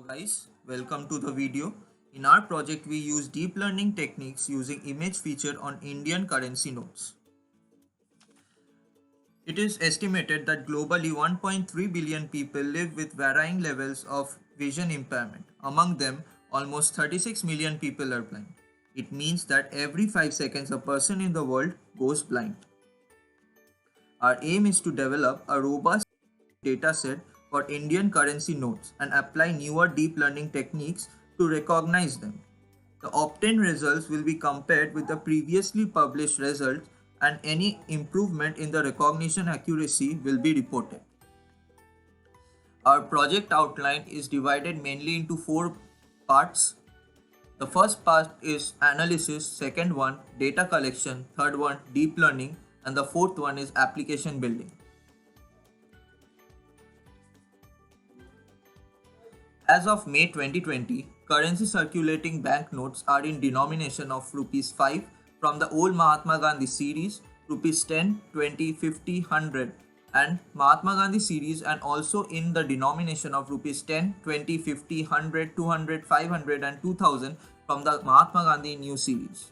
Guys, welcome to the video. In our project we use deep learning techniques using image feature on Indian currency notes. It is estimated that globally 1.3 billion people live with varying levels of vision impairment. Among them, almost 36 million people are blind. It means that every 5 seconds a person in the world goes blind. Our aim is to develop a robust dataset for Indian currency notes and apply newer deep learning techniques to recognize them. The obtained results will be compared with the previously published results, and any improvement in the recognition accuracy will be reported. Our project outline is divided mainly into four parts. The first part is analysis, second one data collection, third one deep learning, and the fourth one is application building. As of May 2020, currency circulating banknotes are in denomination of rupees 5 from the old Mahatma Gandhi series, rupees 10, 20, 50, 100 and Mahatma Gandhi series, and also in the denomination of rupees 10, 20, 50, 100, 200, 500 and 2000 from the Mahatma Gandhi new series.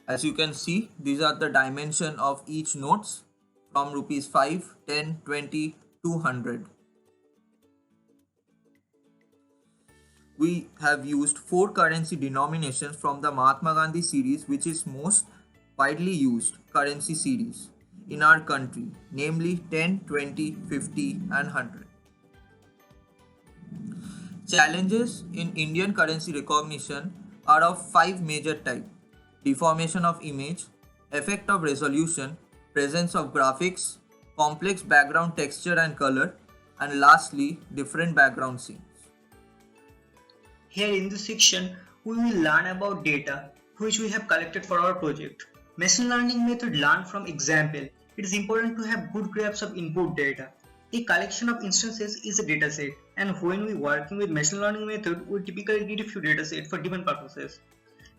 As you can see, these are the dimension of each notes from rupees 5, 10, 20, 200. We have used four currency denominations from the Mahatma Gandhi series, which is most widely used currency series in our country, namely 10, 20, 50 and 100. Challenges in Indian currency recognition are of five major types: deformation of image, effect of resolution, presence of graphics, complex background texture and color, and lastly, different background scenes. Here in this section, we will learn about data which we have collected for our project. Machine learning method learn from example. It is important to have good graphs of input data. A collection of instances is a dataset, and when we working with machine learning method, we typically need a few datasets for different purposes.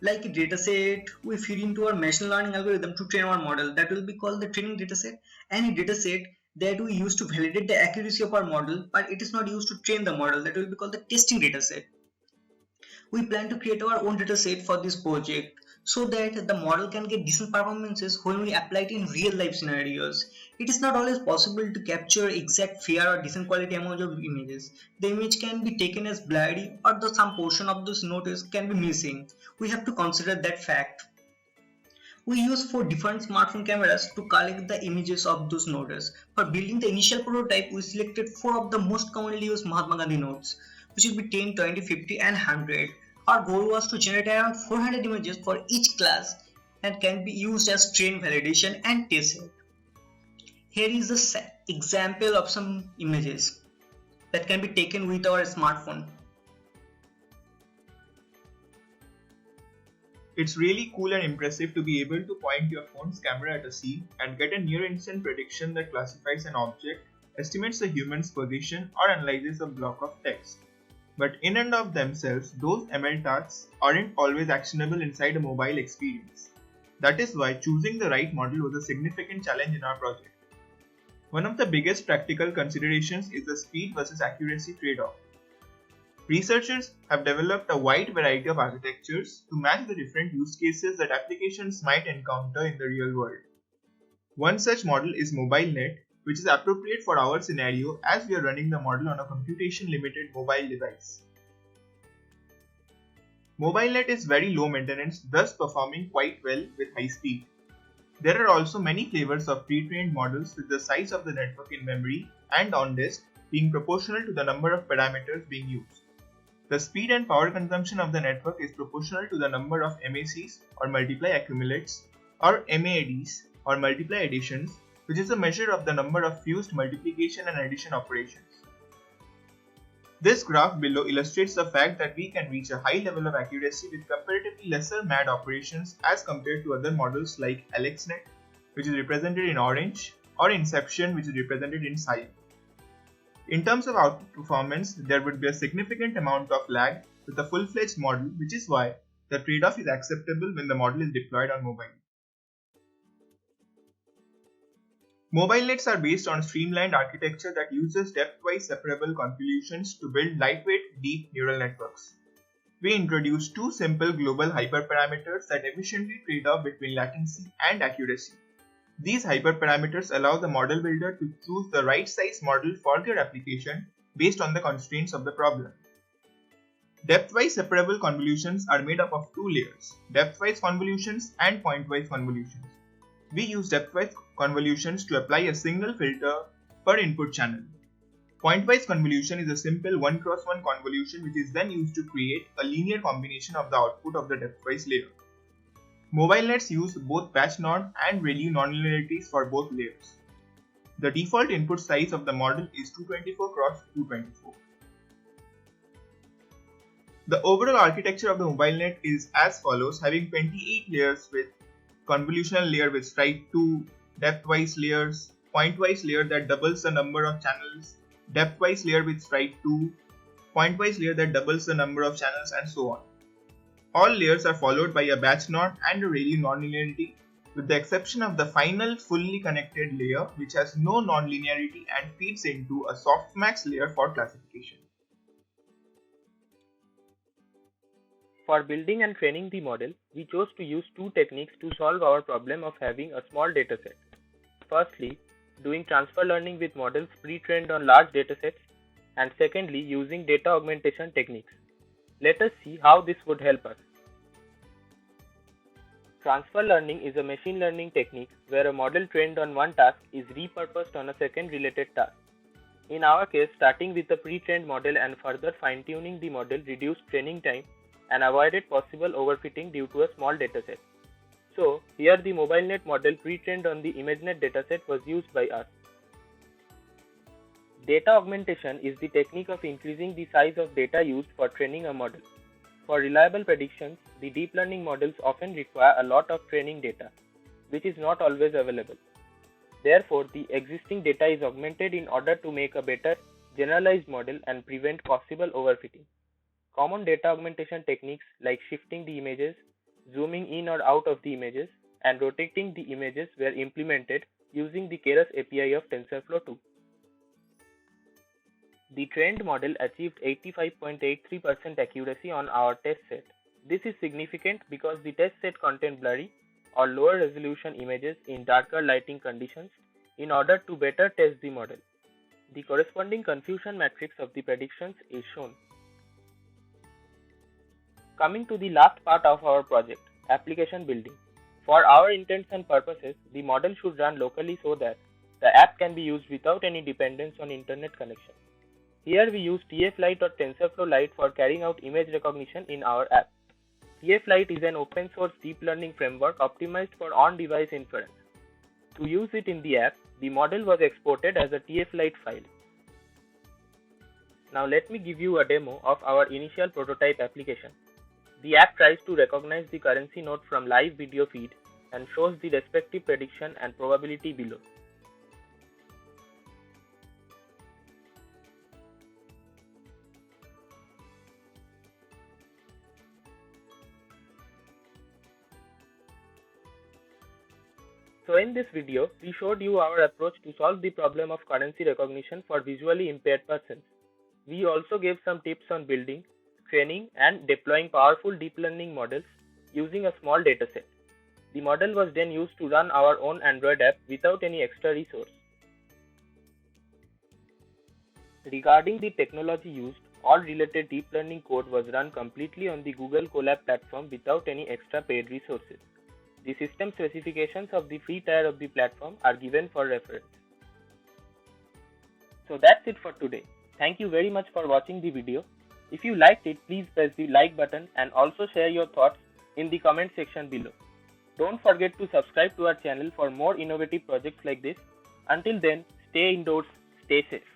Like a dataset, we feed into our machine learning algorithm to train our model. That will be called the training dataset, and a dataset that we use to validate the accuracy of our model, but it is not used to train the model. That will be called the testing dataset. We plan to create our own dataset for this project so that the model can get decent performances when we apply it in real life scenarios. It is not always possible to capture exact fair or decent quality amount of images. The image can be taken as blurry, or some portion of this notice can be missing. We have to consider that fact. We use 4 different smartphone cameras to collect the images of those notes. For building the initial prototype, we selected 4 of the most commonly used Mahatma Gandhi notes, which will be 10, 20, 50 and 100. Our goal was to generate around 400 images for each class and can be used as train validation and test set. Here is the example of some images that can be taken with our smartphone. It's really cool and impressive to be able to point your phone's camera at a scene and get a near instant prediction that classifies an object, estimates the human's position, or analyzes a block of text. But in and of themselves, those ML tasks aren't always actionable inside a mobile experience. That is why choosing the right model was a significant challenge in our project. One of the biggest practical considerations is the speed versus accuracy trade-off. Researchers have developed a wide variety of architectures to match the different use cases that applications might encounter in the real world. One such model is MobileNet, which is appropriate for our scenario as we are running the model on a computation-limited mobile device. MobileNet is very low maintenance, thus performing quite well with high speed. There are also many flavors of pre-trained models with the size of the network in memory and on disk being proportional to the number of parameters being used. The speed and power consumption of the network is proportional to the number of MACs or multiply accumulates, or MAADs or multiply additions, which is a measure of the number of fused multiplication and addition operations. This graph below illustrates the fact that we can reach a high level of accuracy with comparatively lesser MAD operations as compared to other models like AlexNet, which is represented in orange, or Inception, which is represented in cyan. In terms of output performance, there would be a significant amount of lag with a full-fledged model, which is why the trade-off is acceptable when the model is deployed on mobile. MobileNets are based on streamlined architecture that uses depth-wise separable convolutions to build lightweight, deep neural networks. We introduce two simple global hyperparameters that efficiently trade off between latency and accuracy. These hyperparameters allow the model builder to choose the right size model for their application based on the constraints of the problem. Depth-wise separable convolutions are made up of two layers, depth-wise convolutions and point-wise convolutions. We use depth-wise convolutions to apply a single filter per input channel. Point-wise convolution is a simple 1x1 convolution which is then used to create a linear combination of the output of the depth-wise layer. MobileNets use both patch norm and ReLU nonlinearities for both layers. The default input size of the model is 224 x 224. The overall architecture of the MobileNet is as follows, having 28 layers with convolutional layer with stride 2, depth-wise layers, point-wise layer that doubles the number of channels, depth-wise layer with stride 2, point-wise layer that doubles the number of channels, and so on. All layers are followed by a batch norm and a ReLU nonlinearity, with the exception of the final fully connected layer which has no nonlinearity and feeds into a softmax layer for classification. For building and training the model, we chose to use two techniques to solve our problem of having a small dataset. Firstly, doing transfer learning with models pre-trained on large datasets, and secondly, using data augmentation techniques. Let us see how this would help us. Transfer learning is a machine learning technique where a model trained on one task is repurposed on a second related task. In our case, starting with a pre-trained model and further fine-tuning the model reduced training time and avoided possible overfitting due to a small dataset. So, here the MobileNet model pre-trained on the ImageNet dataset was used by us. Data augmentation is the technique of increasing the size of data used for training a model. For reliable predictions, the deep learning models often require a lot of training data, which is not always available. Therefore, the existing data is augmented in order to make a better generalized model and prevent possible overfitting. Common data augmentation techniques like shifting the images, zooming in or out of the images, and rotating the images were implemented using the Keras API of TensorFlow 2. The trained model achieved 85.83% accuracy on our test set. This is significant because the test set contained blurry or lower resolution images in darker lighting conditions in order to better test the model. The corresponding confusion matrix of the predictions is shown. Coming to the last part of our project, application building. For our intents and purposes, the model should run locally so that the app can be used without any dependence on internet connection. Here we use TF-Lite or TensorFlow Lite for carrying out image recognition in our app. TF-Lite is an open source deep learning framework optimized for on-device inference. To use it in the app, the model was exported as a TF-Lite file. Now let me give you a demo of our initial prototype application. The app tries to recognize the currency note from live video feed and shows the respective prediction and probability below. So in this video, we showed you our approach to solve the problem of currency recognition for visually impaired persons. We also gave some tips on building, training and deploying powerful deep learning models using a small dataset. The model was then used to run our own Android app without any extra resource. Regarding the technology used, all related deep learning code was run completely on the Google Colab platform without any extra paid resources. The system specifications of the free tier of the platform are given for reference. So that's it for today. Thank you very much for watching the video. If you liked it, please press the like button and also share your thoughts in the comment section below. Don't forget to subscribe to our channel for more innovative projects like this. Until then, stay indoors, stay safe.